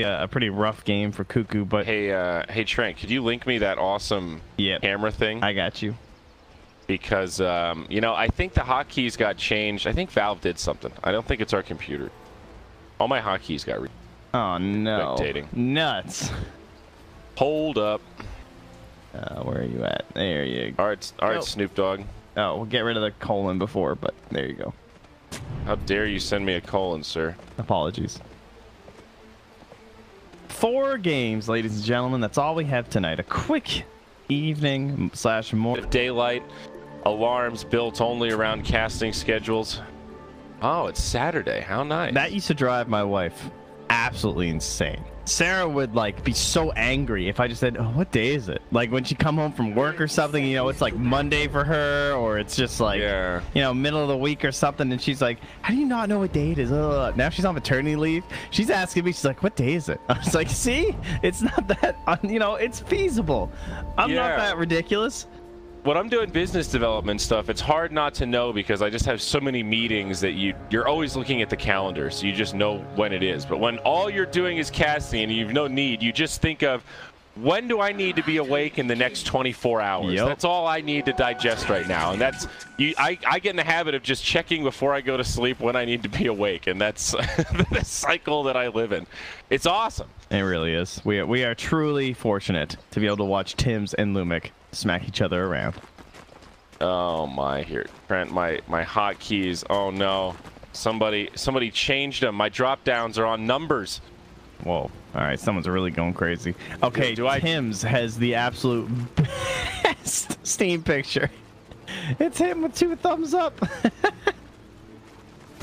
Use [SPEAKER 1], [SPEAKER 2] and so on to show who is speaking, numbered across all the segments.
[SPEAKER 1] a pretty rough game for Cuckoo, but
[SPEAKER 2] hey Trent, could you link me that awesome camera thing?
[SPEAKER 1] I got you.
[SPEAKER 2] Because you know, I think the hotkeys got changed. I think Valve did something. I don't think it's our computer. All my hotkeys got
[SPEAKER 1] oh no,
[SPEAKER 2] spectating.
[SPEAKER 1] Nuts.
[SPEAKER 2] Hold up.
[SPEAKER 1] Where are you at? There you go.
[SPEAKER 2] All right, Snoop Dogg.
[SPEAKER 1] Oh, we'll get rid of the colon before, but there you go.
[SPEAKER 2] How dare you send me a colon, sir?
[SPEAKER 1] Apologies. 4 games, ladies and gentlemen. That's all we have tonight. A quick evening / morning.
[SPEAKER 2] Daylight alarms built only around casting schedules. Oh, it's Saturday. How nice.
[SPEAKER 1] That used to drive my wife absolutely insane. Sarah would like be so angry if I just said, "Oh, what day is it?" Like when she come home from work or something, you know, it's like Monday for her, or it's just like, you know, middle of the week or something, and she's like, "How do you not know what day it is?" Now she's on maternity leave. She's asking me, she's like, "What day is it?" I was like, "See, it's not that, you know, it's feasible. I'm not that ridiculous."
[SPEAKER 2] When I'm doing business development stuff, it's hard not to know because I just have so many meetings that you're always looking at the calendar, so you just know when it is. But when all you're doing is casting and you've no need, you just think of, when do I need to be awake in the next 24 hours? That's all I need to digest right now. And that's I get in the habit of just checking before I go to sleep when I need to be awake, and that's the cycle that I live in. It's awesome.
[SPEAKER 1] It really is. We are truly fortunate to be able to watch Tims and Lumic smack each other around.
[SPEAKER 2] Oh my, here, Trent, my hotkeys. Oh no, somebody changed them. My drop downs are on numbers.
[SPEAKER 1] Whoa. All right, someone's really going crazy. Okay, Tim's has the absolute best Steam picture. It's him with 2 thumbs up.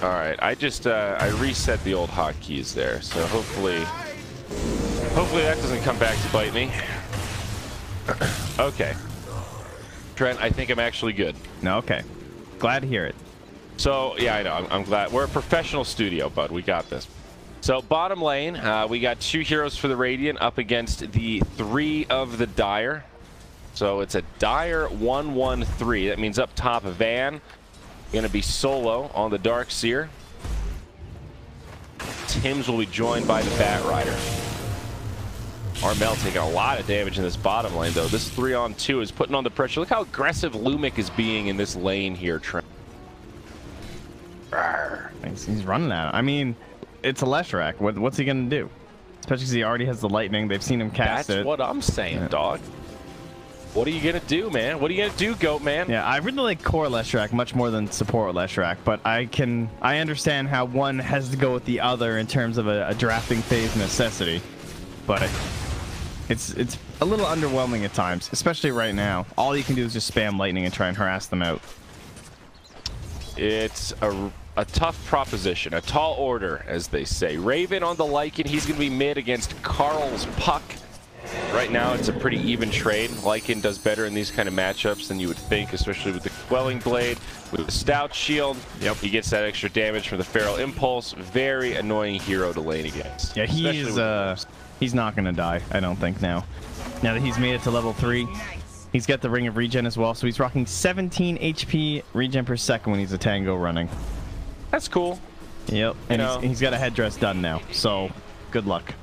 [SPEAKER 2] All right, I just I reset the old hotkeys there, so hopefully that doesn't come back to bite me. Okay, Trent, I think I'm actually good.
[SPEAKER 1] Okay, glad to hear it.
[SPEAKER 2] So yeah, I know. I'm glad. We're a professional studio, bud. We got this. So bottom lane, we got 2 heroes for the Radiant up against the 3 of the Dire. So it's a Dire 1-1-3. That means up top, Van going to be solo on the Darkseer. Tims will be joined by the Batrider. Armel taking a lot of damage in this bottom lane, though. This 3-on-2 is putting on the pressure. Look how aggressive Lumic is being in this lane here, Trent.
[SPEAKER 1] He's running out. I mean, it's a Leshrac. What's he going to do? Especially because he already has the lightning. They've seen him cast it.
[SPEAKER 2] That's what I'm saying, dog. What are you going to do, man? What are you going to do, Goat Man?
[SPEAKER 1] Yeah, I really like core Leshrac much more than support Leshrac, but I understand how one has to go with the other in terms of a drafting phase necessity. But it's a little underwhelming at times, especially right now. All you can do is just spam lightning and try and harass them out.
[SPEAKER 2] It's a tough proposition, a tall order, as they say. Raven on the Lycan, he's going to be mid against Carl's Puck. Right now, it's a pretty even trade. Lycan does better in these kind of matchups than you would think, especially with the Quelling Blade, with the Stout Shield. Yep. He gets that extra damage from the Feral Impulse. Very annoying hero to lane against.
[SPEAKER 1] Yeah, he's not going to die, I don't think, now. Now that he's made it to level 3. He's got the Ring of Regen as well, so he's rocking 17 HP regen per second when he's a Tango running. That's cool. Yep, and he's got a headdress done now, so good luck.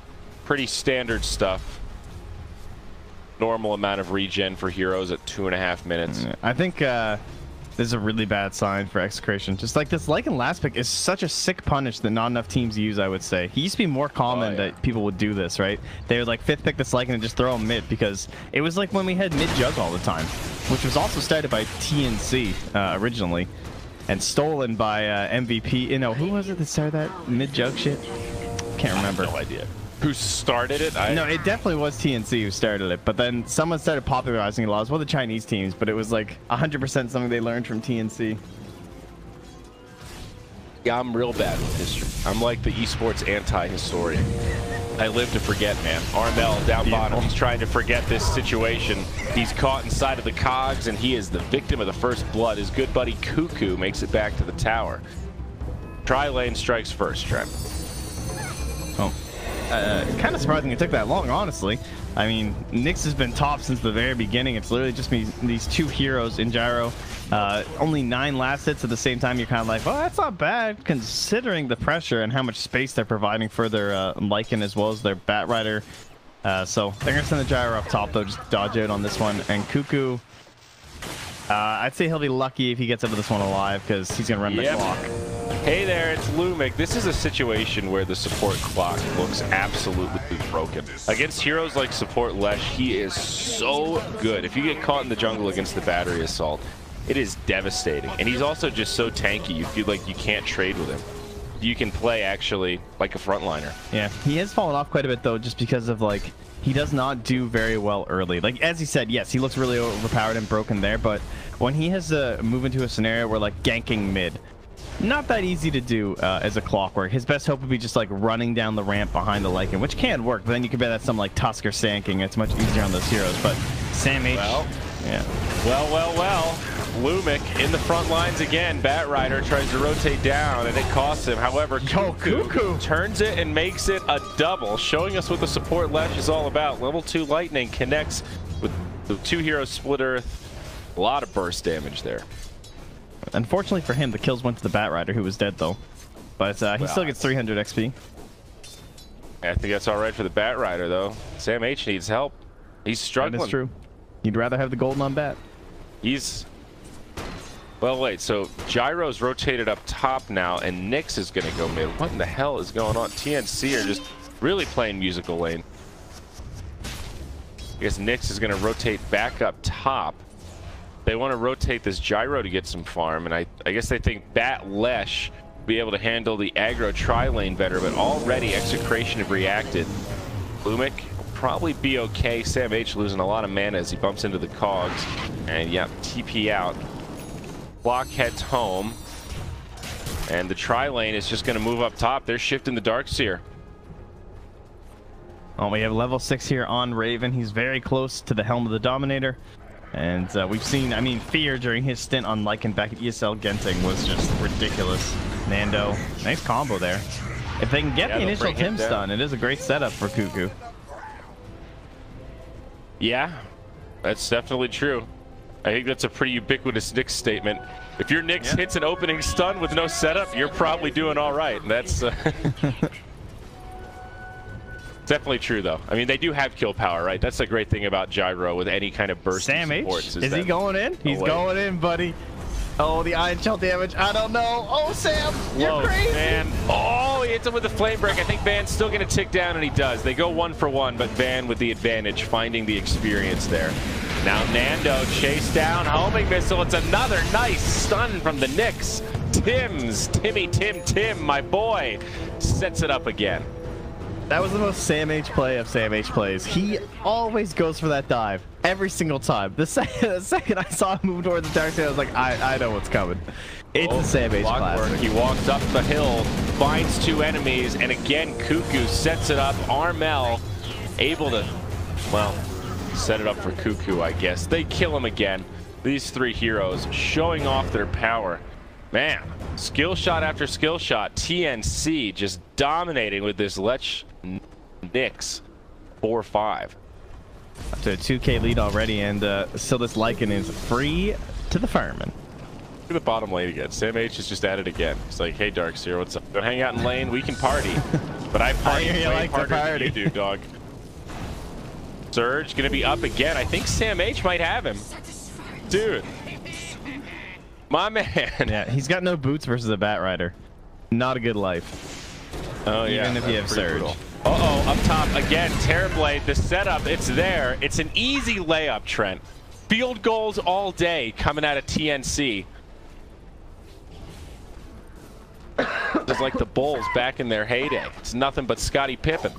[SPEAKER 2] Pretty standard stuff. Normal amount of regen for heroes at 2.5 minutes.
[SPEAKER 1] I think this is a really bad sign for Execration. Just like this Lycan last pick is such a sick punish that not enough teams use, I would say. He used to be more common that people would do this, right? They would like 5th pick this Lycan and just throw him mid, because it was like when we had mid jug all the time, which was also started by TNC originally and stolen by MVP. You know, who was it that started that mid jug shit? Can't remember.
[SPEAKER 2] I have no idea. Who started it?
[SPEAKER 1] No, it definitely was TNC who started it, but then someone started popularizing it a lot. It was one of the Chinese teams, but it was like 100% something they learned from TNC.
[SPEAKER 2] Yeah, I'm real bad with history. I'm like the esports anti-historian. I live to forget, man. Armel down bottom, he's trying to forget this situation. He's caught inside of the cogs, and he is the victim of the first blood. His good buddy Cuckoo makes it back to the tower. Tri-lane strikes first, Trent.
[SPEAKER 1] Oh. kind of surprising it took that long, honestly. I mean, Nyx has been top since the very beginning. It's literally just these two heroes in Gyro. Only 9 last hits at the same time. You're kind of like, well, that's not bad considering the pressure and how much space they're providing for their Lycan as well as their Bat Rider. So they're going to send the Gyro up top, though, just to dodge out on this one. And Cuckoo, I'd say he'll be lucky if he gets out of this one alive because he's going to run the clock.
[SPEAKER 2] Hey there, it's Lumic. This is a situation where the support clock looks absolutely broken. Against heroes like Support Lesh, he is so good. If you get caught in the jungle against the battery assault, it is devastating. And he's also just so tanky, you feel like you can't trade with him. You can play actually like a frontliner. Yeah,
[SPEAKER 1] he has fallen off quite a bit though, just because of like, he does not do very well early. Like, as he said, yes, he looks really overpowered and broken there, but when he has to move into a scenario where like ganking mid, not that easy to do as a Clockwork. His best hope would be just like running down the ramp behind the Lycan, which can work, but then you can bet that's some like Tusk or Sanking. It's much easier on those heroes. But Sam H, yeah.
[SPEAKER 2] Well. Lumic in the front lines again. Bat Rider tries to rotate down and it costs him. However, Cuckoo turns it and makes it a double, showing us what the support Lesh is all about. Level 2 Lightning connects with the 2 heroes Split Earth. A lot of burst damage there.
[SPEAKER 1] Unfortunately for him, the kills went to the Bat Rider, who was dead though. But he still gets 300 XP.
[SPEAKER 2] I think that's all right for the Bat Rider though. Sam H needs help. He's struggling.
[SPEAKER 1] That is true. You'd rather have the golden on Bat.
[SPEAKER 2] He's... Well, wait, so Gyro's rotated up top now, and Nyx is going to go mid. What in the hell is going on? TNC are just really playing musical lane. I guess Nyx is going to rotate back up top. They want to rotate this Gyro to get some farm, and I guess they think Bat Lesh will be able to handle the aggro tri-lane better, but already Execration have reacted. Lumic will probably be okay. Sam H losing a lot of mana as he bumps into the cogs. And, yeah, TP out. Clock heads home, and the tri-lane is just going to move up top. They're shifting the Darkseer.
[SPEAKER 1] Oh, we have level 6 here on Raven. He's very close to the helm of the Dominator. And we've seen, I mean, Fear during his stint on Lycan back at ESL Genting was just ridiculous. Nando, nice combo there. If they can get the initial Tim stun, it is a great setup for Cuckoo.
[SPEAKER 2] Yeah, that's definitely true. I think that's a pretty ubiquitous Nyx statement. If your Nyx hits an opening stun with no setup, you're probably doing all right. That's definitely true, though. I mean, they do have kill power, right? That's the great thing about Gyro with any kind of burst.
[SPEAKER 1] Sam H, is he going in? He's going in, buddy. Oh, the Iron Shell damage. I don't know. Oh, Sam, you're crazy.
[SPEAKER 2] Van. Oh, he hits him with the Flame Break. I think Van's still going to tick down, and he does. They go 1 for 1, but Van with the advantage, finding the experience there. Now Nando chase down, homing missile. It's another nice stun from the Nyx. Tim, my boy, sets it up again.
[SPEAKER 1] That was the most Sam H play of Sam H plays. He always goes for that dive every single time. The second I saw him move towards the Darkseer, I was like, I know what's coming. It's the Sam H classic.
[SPEAKER 2] He walks up the hill, finds 2 enemies, and again Cuckoo sets it up. Armel able to, well, set it up for Cuckoo, I guess. They kill him again. These 3 heroes showing off their power. Man, skill shot after skill shot. TNC just dominating with this Lech Nyx 4-5.
[SPEAKER 1] Up to a 2K lead already, and still this Lycan is free to the fireman.
[SPEAKER 2] Look at the bottom lane again. Sam H is just at it again. It's like, hey Darkseer, what's up? Don't hang out in lane, we can party. But I party way harder than you do, dog. Surge gonna be up again. I think Sam H might have him. Dude. My man.
[SPEAKER 1] Yeah, he's got no boots versus a Bat Rider. Not a good life.
[SPEAKER 2] Oh yeah.
[SPEAKER 1] Even if you have Surge.
[SPEAKER 2] Brutal. Uh-oh, up top again. Terrorblade, the setup, it's there. It's an easy layup, Trent. Field goals all day coming out of TNC. Just like the Bulls back in their heyday. It's nothing but Scottie Pippen.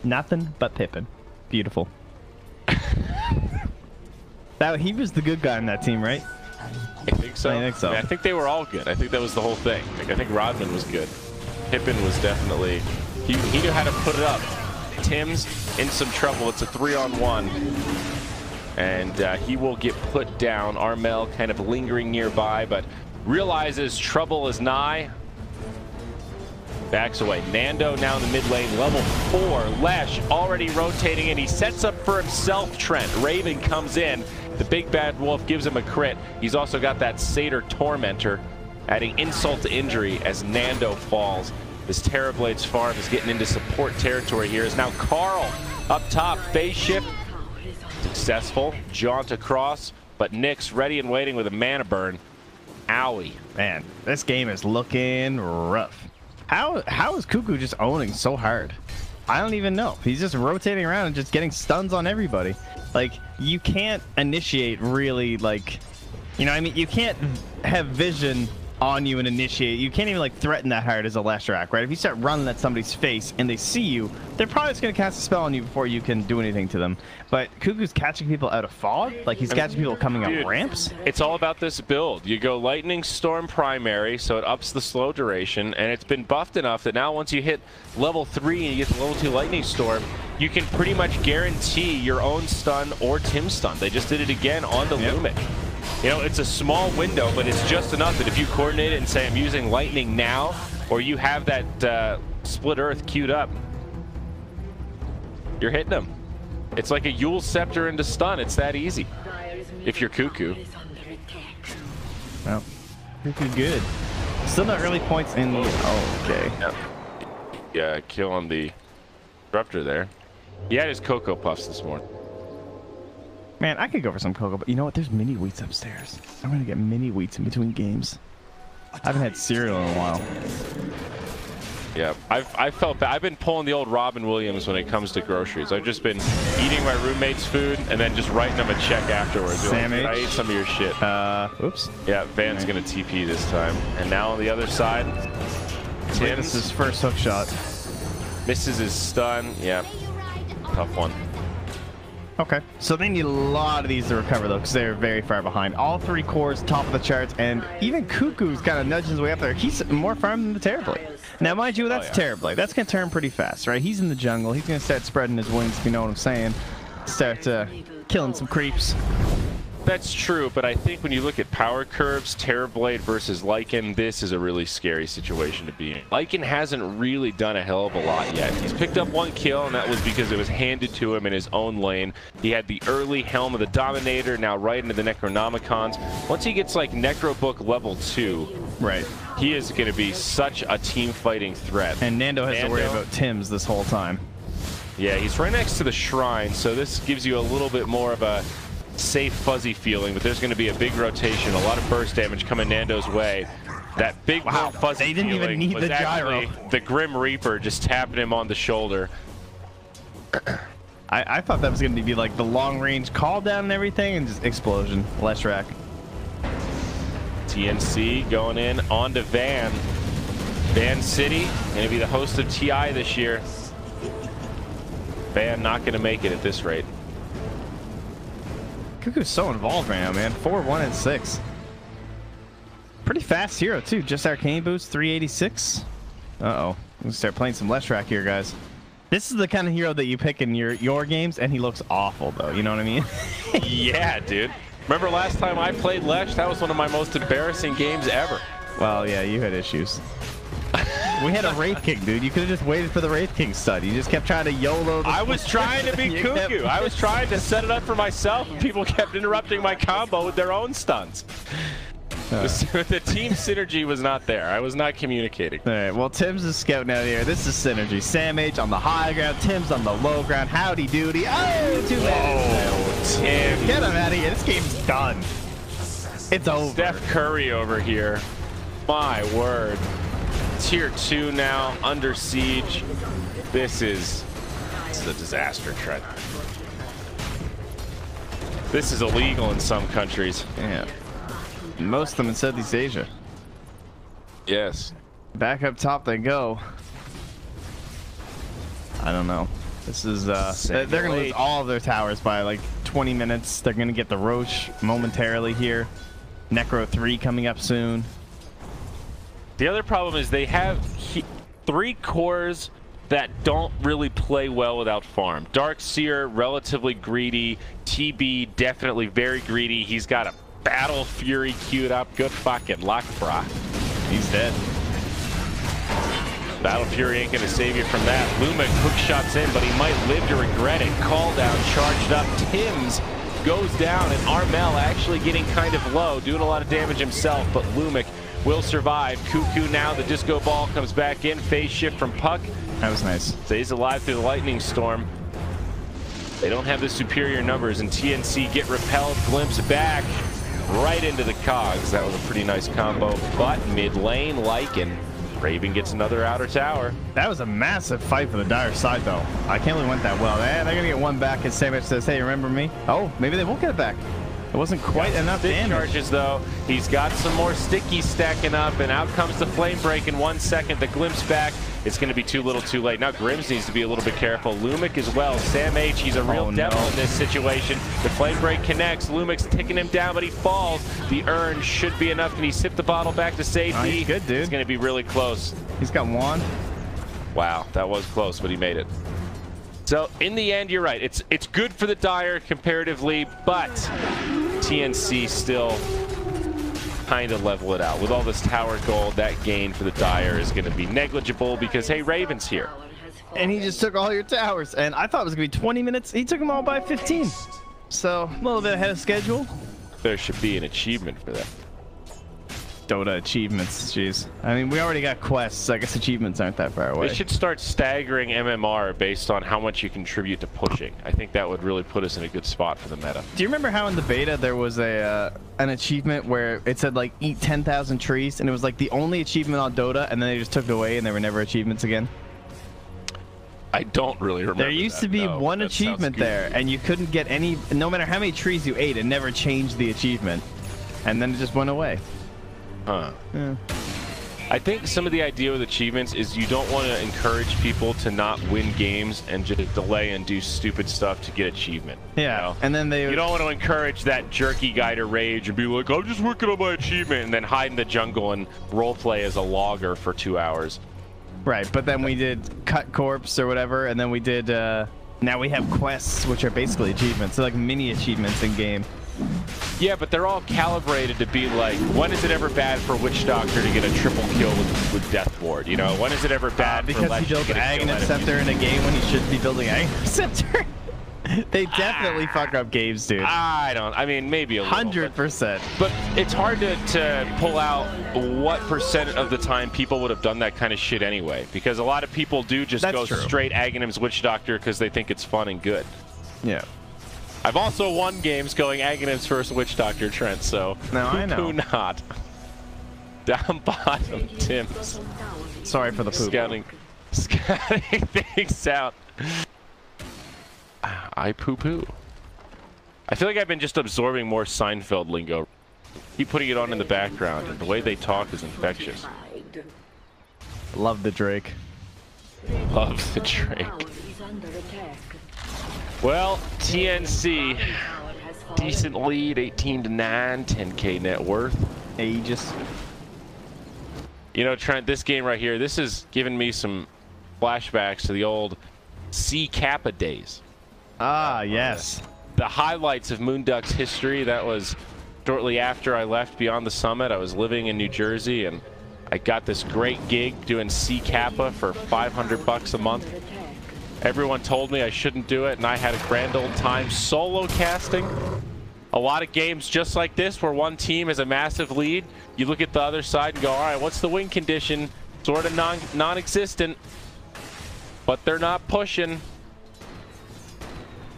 [SPEAKER 1] Nothing but Pippen. Beautiful. He was the good guy in that team, right?
[SPEAKER 2] I think so.
[SPEAKER 1] I think so.
[SPEAKER 2] I think they were all good. I think that was the whole thing. Like, I think Rodman was good. Pippen was definitely... He knew how to put it up. Tim's in some trouble. It's a 3-on-1. And he will get put down. Armel kind of lingering nearby, but realizes trouble is nigh. Backs away. Nando now in the mid lane. Level 4. Lesh already rotating in. He sets up for himself, Trent. Raven comes in. The big bad wolf gives him a crit. He's also got that Satyr Tormentor, adding insult to injury as Nando falls. This Terrorblade's farm is getting into support territory here. Is now Carl up top. Phase shift. Successful. Jaunt across. But Nyx ready and waiting with a mana burn. Owie.
[SPEAKER 1] Man, this game is looking rough. How is Cuckoo just owning so hard? I don't even know. He's just rotating around and just getting stuns on everybody. Like, you can't initiate really, like, you know what I mean? You can't have vision on you and initiate. You can't even, like, threaten that hard as a Leshrac, right? If you start running at somebody's face and they see you, they're probably just going to cast a spell on you before you can do anything to them. But Cuckoo's catching people out of fog. Like, he's catching people coming up ramps.
[SPEAKER 2] It's all about this build. You go Lightning Storm primary, so it ups the slow duration, and it's been buffed enough that now once you hit level 3 and you get to level 2 Lightning Storm, you can pretty much guarantee your own stun or Tim's stun. They just did it again on the Lumic. You know, it's a small window, but it's just enough that if you coordinate it and say, I'm using lightning now, or you have that split earth queued up, you're hitting them. It's like a Yule Scepter into stun. It's that easy. If you're Cuckoo.
[SPEAKER 1] Well, Cuckoo good. Still not really points in the... Oh, okay.
[SPEAKER 2] Yep. Yeah, kill on the Disruptor there. He had his Cocoa Puffs this morning.
[SPEAKER 1] Man, I could go for some cocoa, but you know what? There's mini wheats upstairs. I'm gonna get mini wheats in between games. I haven't had cereal in a while.
[SPEAKER 2] Yeah, I felt bad. I've been pulling the old Robin Williams when it comes to groceries. I've just been eating my roommate's food and then just writing them a check afterwards.
[SPEAKER 1] Sam
[SPEAKER 2] like, I ate some of your shit.
[SPEAKER 1] Oops.
[SPEAKER 2] Yeah, Van's gonna TP this time. And now on the other side,
[SPEAKER 1] Tim's his first hook shot.
[SPEAKER 2] Misses his stun. Yeah, tough one.
[SPEAKER 1] Okay, so they need a lot of these to recover, though, because they're very far behind. All 3 cores, top of the charts, and even Cuckoo's kind of nudging his way up there. He's more farm than the Terrorblade. Now, mind you, that's Terrorblade. That's going to turn pretty fast, right? He's in the jungle. He's going to start spreading his wings, if you know what I'm saying. Start killing some creeps.
[SPEAKER 2] That's true, but I think when you look at power curves, Terrorblade versus Lycan, this is a really scary situation to be in. Lycan hasn't really done a hell of a lot yet. He's picked up 1 kill, and that was because it was handed to him in his own lane. He had the early Helm of the Dominator, now right into the Necronomicons. Once he gets like Necrobook level 2,
[SPEAKER 1] right,
[SPEAKER 2] he is going to be such a team fighting threat.
[SPEAKER 1] And Nando has to worry about Tim's this whole time.
[SPEAKER 2] Yeah, he's right next to the shrine, so this gives you a little bit more of a safe fuzzy feeling, but there's going to be a big rotation, a lot of burst damage coming Nando's way. That big fuzzy
[SPEAKER 1] they didn't even need the gyro.
[SPEAKER 2] The Grim Reaper just tapping him on the shoulder.
[SPEAKER 1] I thought that was going to be like the long range call down and everything, and just explosion. Leshrac.
[SPEAKER 2] TNC going in onto Van. Van City going to be the host of TI this year. Van not going to make it at this rate.
[SPEAKER 1] Cuckoo's so involved right now, man. 4, 1, and 6. Pretty fast hero, too. Just Arcane Boost, 386. Uh-oh. I'm gonna start playing some Leshrac here, guys. This is the kind of hero that you pick in your games, and he looks awful, though. You know what I mean?
[SPEAKER 2] Yeah, dude. Remember last time I played Lesh? That was one of my most embarrassing games ever.
[SPEAKER 1] Well, yeah, you had issues. We had a Wraith King, dude. You could have just waited for the Wraith King stud. You just kept trying to YOLO.
[SPEAKER 2] I was trying to be Cuckoo. I was trying to set it up for myself, and people kept interrupting my combo with their own stuns. The team synergy was not there. I was not communicating.
[SPEAKER 1] All right, well, Tim's is scouting out here. This is synergy. Sam H on the high ground. Tim's on the low ground. Howdy doody. Oh, too bad.
[SPEAKER 2] Tim.
[SPEAKER 1] Get him out of here. This game's done. It's over.
[SPEAKER 2] Steph Curry over here. My word. Tier 2 now, under siege. This is a disaster, Trent. This is illegal in some countries.
[SPEAKER 1] Yeah. Most of them in Southeast Asia.
[SPEAKER 2] Yes.
[SPEAKER 1] Back up top they go. I don't know. This is they're gonna lose all of their towers by like 20 minutes. They're gonna get the Roche momentarily here. Necro 3 coming up soon.
[SPEAKER 2] The other problem is they have 3 cores that don't really play well without farm. Darkseer, relatively greedy. TB, definitely very greedy. He's got a Battle Fury queued up. Good fucking luck, brah.
[SPEAKER 1] He's dead.
[SPEAKER 2] Battle Fury ain't going to save you from that. Lumic hook shots in, but he might live to regret it. Call down, charged up. Tim's goes down, and Armel actually getting kind of low, doing a lot of damage himself, but Lumic will survive. Cuckoo now, the disco ball comes back in. Phase shift from Puck.
[SPEAKER 1] That was nice.
[SPEAKER 2] Stays alive through the lightning storm. They don't have the superior numbers, and TNC get repelled, glimpse back right into the cogs. That was a pretty nice combo, but mid lane, Lycan. Raven gets another outer tower.
[SPEAKER 1] That was a massive fight for the Dire side, though. I can't believe it went that well. They're going to get one back, and Samich says, hey, remember me? Oh, maybe they won't get it back. It wasn't quite enough damage.
[SPEAKER 2] Charges, though. He's got some more stickies stacking up, and out comes the flame break in 1 second. The glimpse back. It's going to be too little too late. Now Grims needs to be a little bit careful. Lumic as well. Sam H, he's a real devil in this situation. The flame break connects. Lumic's ticking him down, but he falls. The urn should be enough. Can he sip the bottle back to safety?
[SPEAKER 1] Oh, he's good, dude.
[SPEAKER 2] It's going to be really close.
[SPEAKER 1] He's got one.
[SPEAKER 2] Wow, that was close, but he made it. So in the end, you're right. It's good for the Dire comparatively, but TNC still kind of level it out. With all this tower gold, that gain for the Dire is going to be negligible because, hey, Raven's here.
[SPEAKER 1] And he just took all your towers. And I thought it was going to be 20 minutes. He took them all by 15. So a little bit ahead of schedule.
[SPEAKER 2] There should be an achievement for that.
[SPEAKER 1] Dota achievements, jeez. I mean, we already got quests. I guess achievements aren't that far away.
[SPEAKER 2] They should start staggering MMR based on how much you contribute to pushing. I think that would really put us in a good spot for the meta.
[SPEAKER 1] Do you remember how in the beta there was an achievement where it said like eat 10,000 trees, and it was like the only achievement on Dota, and then they just took it away and there were never achievements again?
[SPEAKER 2] I don't really remember.
[SPEAKER 1] There used to be one achievement there, and you couldn't get any, no matter how many trees you ate, it never changed the achievement, and then it just went away.
[SPEAKER 2] Huh.
[SPEAKER 1] Yeah.
[SPEAKER 2] I think some of the idea with achievements is you don't want to encourage people to not win games and just delay and do stupid stuff to get achievement.
[SPEAKER 1] Yeah,
[SPEAKER 2] you know?
[SPEAKER 1] and then
[SPEAKER 2] you don't want to encourage that jerky guy to rage and be like, I'm just working on my achievement, and then hide in the jungle and roleplay as a logger for 2 hours.
[SPEAKER 1] Right, but then we did Cut Corpse or whatever, and then we did, now we have quests, which are basically achievements. They're like mini achievements in game.
[SPEAKER 2] Yeah, but they're all calibrated to be like, when is it ever bad for Witch Doctor to get a triple kill with Death Ward? You know, when is it ever bad
[SPEAKER 1] because
[SPEAKER 2] for
[SPEAKER 1] he built Aghanim Scepter in a game when he shouldn't be building Aghanim Scepter? They definitely fuck up games, dude.
[SPEAKER 2] I mean, maybe a little.
[SPEAKER 1] 100%.
[SPEAKER 2] But it's hard to pull out what percent of the time people would have done that kind of shit anyway. Because a lot of people do just go straight Aghanim's Witch Doctor because they think it's fun and good.
[SPEAKER 1] Yeah.
[SPEAKER 2] I've also won games going Aghanim's first Witch Doctor, Trent, so
[SPEAKER 1] no, I know.
[SPEAKER 2] Who not? Down bottom, Tim's.
[SPEAKER 1] Sorry for the poop.
[SPEAKER 2] Scouting things out. I poo-poo. I feel like I've been just absorbing more Seinfeld lingo. Keep putting it on in the background, and the way they talk is infectious.
[SPEAKER 1] Love the Drake.
[SPEAKER 2] Love the Drake. Well, TNC, decent lead, 18-9, 10K net worth.
[SPEAKER 1] Aegis.
[SPEAKER 2] You know, Trent, this game right here, this is giving me some flashbacks to the old C Kappa days.
[SPEAKER 1] Ah, yes.
[SPEAKER 2] The highlights of Moonduck's history, that was shortly after I left Beyond the Summit. I was living in New Jersey, and I got this great gig doing C Kappa for $500 a month. Everyone told me I shouldn't do it, and I had a grand old time solo casting. A lot of games just like this where one team has a massive lead. You look at the other side and go, all right, what's the win condition? Sort of non-existent, but they're not pushing.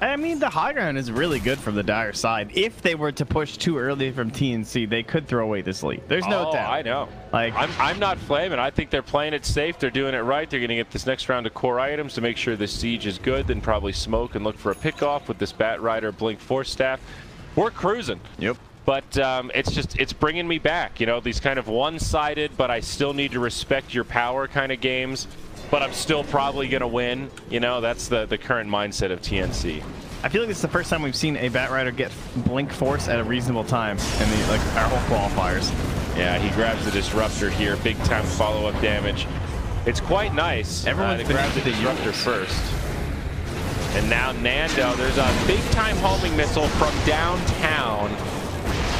[SPEAKER 1] I mean, the high ground is really good from the Dire side. If they were to push too early from TNC, they could throw away this lead. There's no doubt.
[SPEAKER 2] I know.
[SPEAKER 1] Like,
[SPEAKER 2] I'm not flaming. I think they're playing it safe. They're doing it right. They're going to get this next round of core items to make sure the siege is good, then probably smoke and look for a pickoff with this Bat Rider Blink Force Staff. We're cruising.
[SPEAKER 1] Yep.
[SPEAKER 2] But it's bringing me back. You know, these kind of one-sided, but I still need to respect your power kind of games. But I'm still probably going to win. You know, that's the current mindset of TNC.
[SPEAKER 1] I feel like it's the first time we've seen a Bat Rider get Blink Force at a reasonable time in the, like, our whole qualifiers.
[SPEAKER 2] Yeah, he grabs the Disruptor here. Big time follow-up damage. It's quite nice.
[SPEAKER 1] Everyone's
[SPEAKER 2] to grab the Disruptor first. And now Nando, there's a big time homing missile from downtown.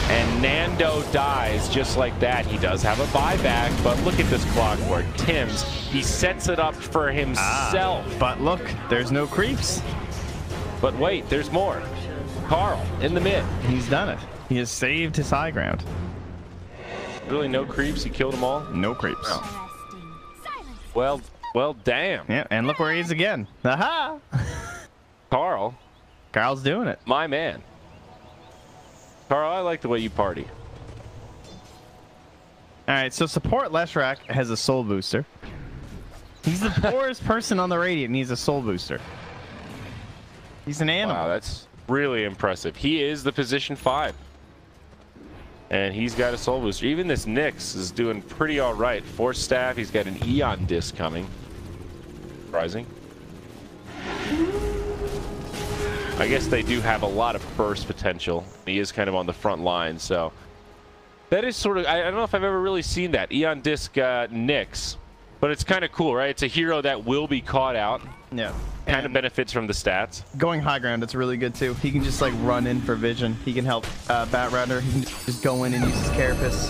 [SPEAKER 2] And Nando dies just like that. He does have a buyback, but look at this clockwork. Tim's, he sets it up for himself.
[SPEAKER 1] But look, there's no creeps.
[SPEAKER 2] But wait, there's more. Carl in the mid.
[SPEAKER 1] He's done it. He has saved his high ground.
[SPEAKER 2] Really no creeps? He killed them all?
[SPEAKER 1] No creeps.
[SPEAKER 2] Oh. Well, damn.
[SPEAKER 1] Yeah, and look where he is again. Aha! Carl's doing it.
[SPEAKER 2] My man. Carl, I like the way you party.
[SPEAKER 1] All right, so support Leshrac has a soul booster. He's the poorest person on the Radiant, and he's a soul booster. He's an animal.
[SPEAKER 2] Wow, that's really impressive. He is the position 5. And he's got a soul booster. Even this Nyx is doing pretty all right. Force staff, he's got an Eon disc coming. Surprising. I guess they do have a lot of burst potential. He is kind of on the front line, so that is sort of, I don't know if I've ever really seen that Eon disc Nyx, but it's kind of cool, right? It's a hero that will be caught out.
[SPEAKER 1] Yeah.
[SPEAKER 2] Kind of benefits from the stats.
[SPEAKER 1] Going high ground, it's really good too. He can just like run in for vision. He can help Batrunner. He can just go in and use his Carapace.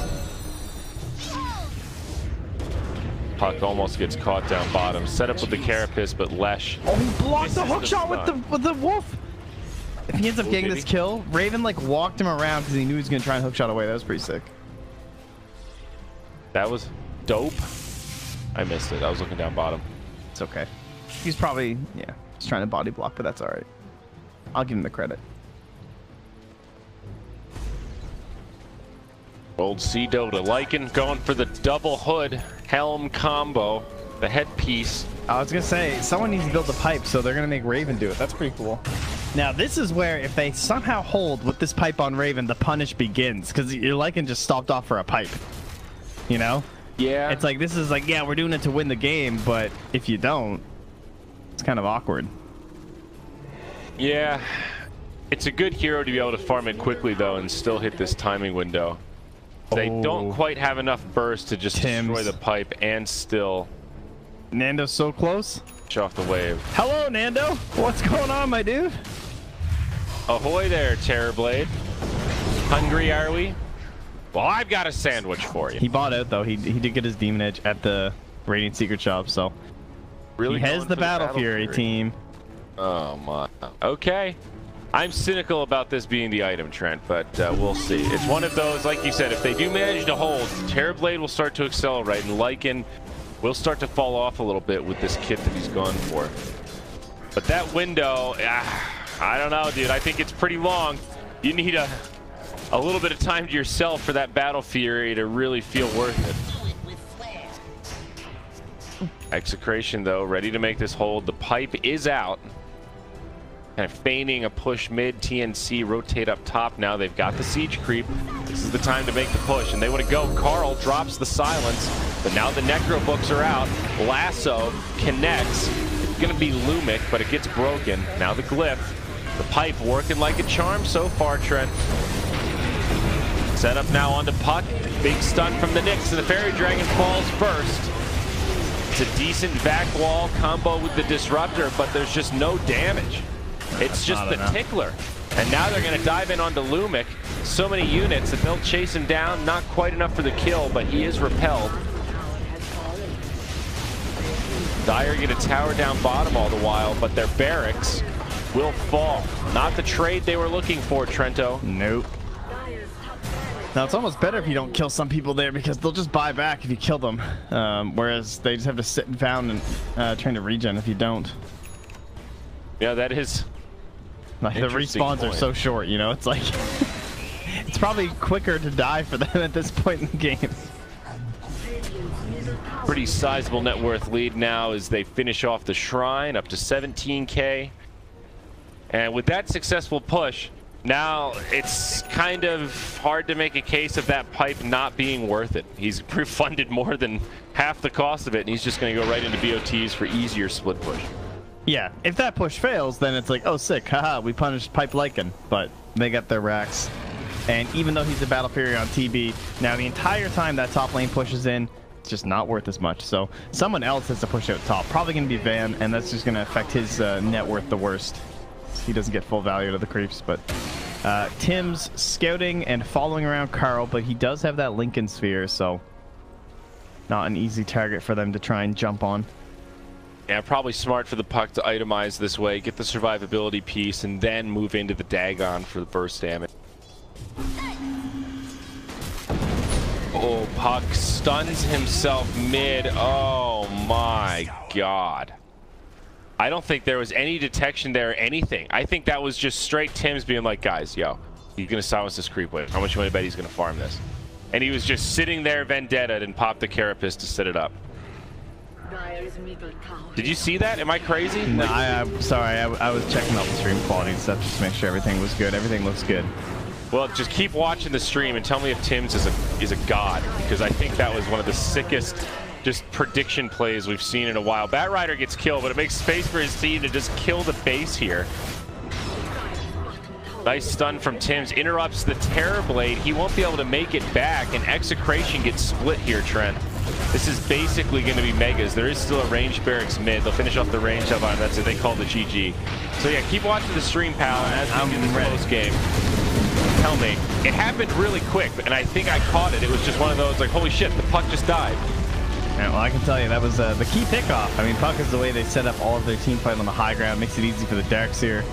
[SPEAKER 2] Puck almost gets caught down bottom. Set up with the Carapace, but Lesh.
[SPEAKER 1] Oh, he blocked the hook shot with the wolf. If he ends up getting this kill, Raven like walked him around because he knew he was gonna try and hook shot away. That was pretty sick.
[SPEAKER 2] That was dope. I missed it. I was looking down bottom.
[SPEAKER 1] It's okay. He's probably, yeah, he's trying to body block, but that's all right. I'll give him the credit.
[SPEAKER 2] Old C-Do to Lycan going for the double hood helm combo. The headpiece.
[SPEAKER 1] I was going to say, someone needs to build the pipe, so they're going to make Raven do it. That's pretty cool. Now, this is where if they somehow hold with this pipe on Raven, the punish begins, because your Lycan just stopped off for a pipe. You know?
[SPEAKER 2] Yeah.
[SPEAKER 1] It's like, this is like, yeah, we're doing it to win the game, but if you don't, it's kind of awkward.
[SPEAKER 2] Yeah. It's a good hero to be able to farm it quickly, though, and still hit this timing window. They don't quite have enough burst to just destroy the pipe and still...
[SPEAKER 1] Nando's so close.
[SPEAKER 2] Off the wave.
[SPEAKER 1] Hello, Nando. What's going on, my dude?
[SPEAKER 2] Ahoy there, Terrorblade. Hungry, are we? Well, I've got a sandwich for you.
[SPEAKER 1] He bought out, though. He did get his Demon Edge at the Radiant Secret Shop, so...
[SPEAKER 2] Really
[SPEAKER 1] he has the Battle Fury team.
[SPEAKER 2] Oh, my. Okay. I'm cynical about this being the item, Trent, but we'll see. It's one of those, like you said, if they do manage to hold, Terrorblade will start to accelerate, and Lycan will start to fall off a little bit with this kit that he's gone for. But that window, I don't know, dude. I think it's pretty long. You need a little bit of time to yourself for that Battle Fury to really feel worth it. Execration, though, ready to make this hold. The pipe is out. Kind of feigning a push mid. TNC rotate up top now. They've got the siege creep. This is the time to make the push, and they want to go. Carl drops the silence, but now the Necro books are out. Lasso connects. It's going to be Lumic, but it gets broken. Now the glyph. The pipe working like a charm so far, Trent. Set up now onto Puck. Big stun from the Nyx, and the Fairy Dragon falls first. It's a decent back wall combo with the Disruptor, but there's just no damage. It's just the tickler. And now they're going to dive in onto Lumic. So many units that they'll chase him down. Not quite enough for the kill, but he is repelled. Dire get a tower down bottom all the while, but their barracks will fall. Not the trade they were looking for, Trento.
[SPEAKER 1] Nope. Now, it's almost better if you don't kill some people there because they'll just buy back if you kill them. Whereas they just have to sit and pound and trying to regen if you don't.
[SPEAKER 2] Yeah, that is...
[SPEAKER 1] Like, the respawns are so short, you know? It's like... it's probably quicker to die for them at this point in the game.
[SPEAKER 2] Pretty sizable net worth lead now as they finish off the Shrine, up to 17K. And with that successful push, now it's kind of hard to make a case of that pipe not being worth it. He's refunded more than half the cost of it, and he's just going to go right into BOTs for easier split push.
[SPEAKER 1] Yeah, if that push fails, then it's like, oh, sick, haha, we punished Pipe Lycan, but they got their racks. And even though he's a Battle Fury on TB, now the entire time that top lane pushes in, it's just not worth as much. So someone else has to push out top. Probably going to be Van, and that's just going to affect his net worth the worst. He doesn't get full value to the creeps, but Tim's scouting and following around Carl, but he does have that Lincoln sphere, so not an easy target for them to try and jump on.
[SPEAKER 2] Yeah, probably smart for the puck to itemize this way, get the survivability piece, and then move into the Dagon for the burst damage. Oh, puck stuns himself mid. Oh my god. I don't think there was any detection there or anything. I think that was just straight Tim's being like, guys, yo, he's going to silence this creep wave. How much you want to bet he's going to farm this? And he was just sitting there vendetta and popped the carapace to set it up. Did you see that? Am I crazy?
[SPEAKER 1] No, I'm sorry. I was checking out the stream quality and stuff just to make sure everything was good. Everything looks good.
[SPEAKER 2] Well, just keep watching the stream and tell me if Tim's is a god, because I think that was one of the sickest just prediction plays we've seen in a while. Bat Rider gets killed, but it makes space for his team to just kill the base here. Nice stun from Tim's, interrupts the Terrorblade. He won't be able to make it back, and Execration gets split here, Trent. This is basically going to be Megas. There is still a range barracks mid. They'll finish off the range up on. That's it. They call the GG. So yeah, keep watching the stream, pal. And as we do this close game, tell me, it happened really quick, and I think I caught it. It was just one of those like, holy shit, the puck just died.
[SPEAKER 1] Yeah, well, I can tell you that was the key pickoff. I mean, puck is the way they set up all of their team fight on the high ground. Makes it easy for the Darks here.